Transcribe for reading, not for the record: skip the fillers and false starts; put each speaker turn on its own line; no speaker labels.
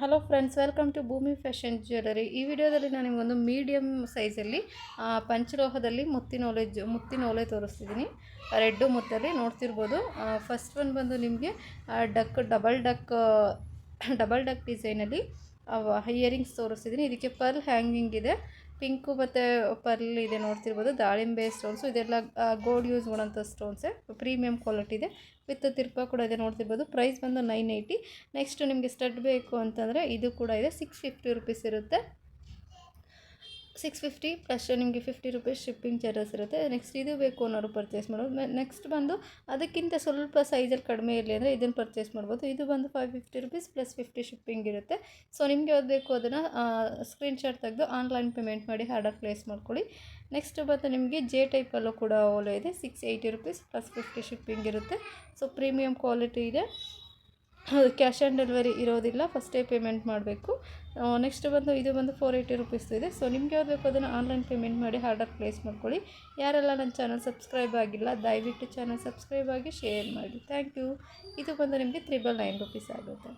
Hello friends, welcome to ಭೂಮಿ fashion jewellery. ಈ ವಿಡಿಯೋದಲ್ಲಿ ನಾನು ನಿಮಗೊಂದು ಮೀಡಿಯಮ್ ಸೈಜಲ್ಲಿ ಪಂಚಲೋಹದಲ್ಲಿ ಮುತ್ತಿನ ಓಲೆ ತೋರಿಸ್ತಿದ್ದೀನಿ. ರೆಡ್ಡು ಮುತ್ತಲ್ಲಿ ನೋಡ್ತಿರ್ಬೋದು. ಫಸ್ಟ್ ಒನ್ ಬಂದು ನಿಮಗೆ ಡಬಲ್ ಡಕ್ ಡಿಸೈನಲ್ಲಿ ಇಯರಿಂಗ್ಸ್ ತೋರಿಸ್ತಿದ್ದೀನಿ. ಇದಕ್ಕೆ ಪರ್ಲ್ ಹ್ಯಾಂಗಿಂಗ್ ಇದೆ, ಪಿಂಕು ಮತ್ತು ಪರ್ಲ್ ಇದೆ ನೋಡ್ತಿರ್ಬೋದು. ದಾಳಿಂಬೆ ಸ್ಟೋನ್ಸು ಇದೆಲ್ಲ ಗೋಲ್ಡ್ ಯೂಸ್ ಮಾಡೋಂಥ ಸ್ಟೋನ್ಸೇ, ಪ್ರೀಮಿಯಂ ಕ್ವಾಲಿಟಿ ಇದೆ. ವಿತ್ ತಿರ್ಪ ಕೂಡ ಇದೆ ನೋಡ್ತಿರ್ಬೋದು. ಪ್ರೈಸ್ ಬಂದು 980. ನೆಕ್ಸ್ಟ್ ನಿಮಗೆ ಸ್ಟಡ್ ಬೇಕು ಅಂತಂದರೆ ಇದು ಕೂಡ ಇದೆ, 650 ರುಪೀಸ್ ಇರುತ್ತೆ. 650 ಪ್ಲಸ್ ನಿಮಗೆ 50 ರುಪೀಸ್ ಶಿಪ್ಪಿಂಗ್ ಚಾರ್ಜಸ್ ಇರುತ್ತೆ. ನೆಕ್ಸ್ಟ್ ಇದು ಬೇಕು ಅನ್ನೋರು ಪರ್ಚೇಸ್ ಮಾಡ್ಬೋದು. ನೆಕ್ಸ್ಟ್ ಬಂದು ಅದಕ್ಕಿಂತ ಸ್ವಲ್ಪ ಸೈಜಲ್ಲಿ ಕಡಿಮೆ ಇರಲಿ ಅಂದರೆ ಇದನ್ನು ಪರ್ಚೇಸ್ ಮಾಡ್ಬೋದು. ಇದು ಬಂದು 550 ರುಪೀಸ್ ಪ್ಲಸ್ 50 ಶಿಪ್ಪಿಂಗ್ ಇರುತ್ತೆ. ಸೊ ನಿಮಗೆ ಯಾವ್ದು ಬೇಕು ಅದನ್ನು ಸ್ಕ್ರೀನ್ಶಾಟ್ ತೆಗೆದು ಆನ್ಲೈನ್ ಪೇಮೆಂಟ್ ಮಾಡಿ ಆರ್ಡರ್ ಪ್ಲೇಸ್ ಮಾಡ್ಕೊಳ್ಳಿ. ನೆಕ್ಸ್ಟ್ ಬಂದು ನಿಮಗೆ ಜೆ ಟೈಪಲ್ಲೂ ಕೂಡ ಓಲೆ ಇದೆ, 680 ರುಪೀಸ್ ಪ್ಲಸ್ 50 ಶಿಪ್ಪಿಂಗ್ ಇರುತ್ತೆ. ಸೊ ಪ್ರೀಮಿಯಂ ಕ್ವಾಲಿಟಿ ಇದೆ. ಕ್ಯಾಶ್ ಆನ್ ಡೆಲಿವರಿ ಇರೋದಿಲ್ಲ, ಫಸ್ಟೇ ಪೇಮೆಂಟ್ ಮಾಡಬೇಕು. ನೆಕ್ಸ್ಟ್ ಬಂದು ಇದು ಬಂದು 480 ರುಪೀಸ್ ಇದೆ. ಸೊ ನಿಮ್ಗೆ ಯಾವ್ದು ಬೇಕು ಅದನ್ನು ಆನ್ಲೈನ್ ಪೇಮೆಂಟ್ ಮಾಡಿ ಆರ್ಡರ್ ಪ್ಲೇಸ್ ಮಾಡ್ಕೊಳ್ಳಿ. ಯಾರೆಲ್ಲ ನನ್ನ ಚಾನಲ್ ಸಬ್ಸ್ಕ್ರೈಬ್ ಆಗಿಲ್ಲ ದಯವಿಟ್ಟು ಚಾನಲ್ ಸಬ್ಸ್ಕ್ರೈಬ್ ಆಗಿ ಶೇರ್ ಮಾಡಿ. Thank you. ಇದು ಬಂದು ನಿಮಗೆ 399 ರುಪೀಸ್ ಆಗುತ್ತೆ.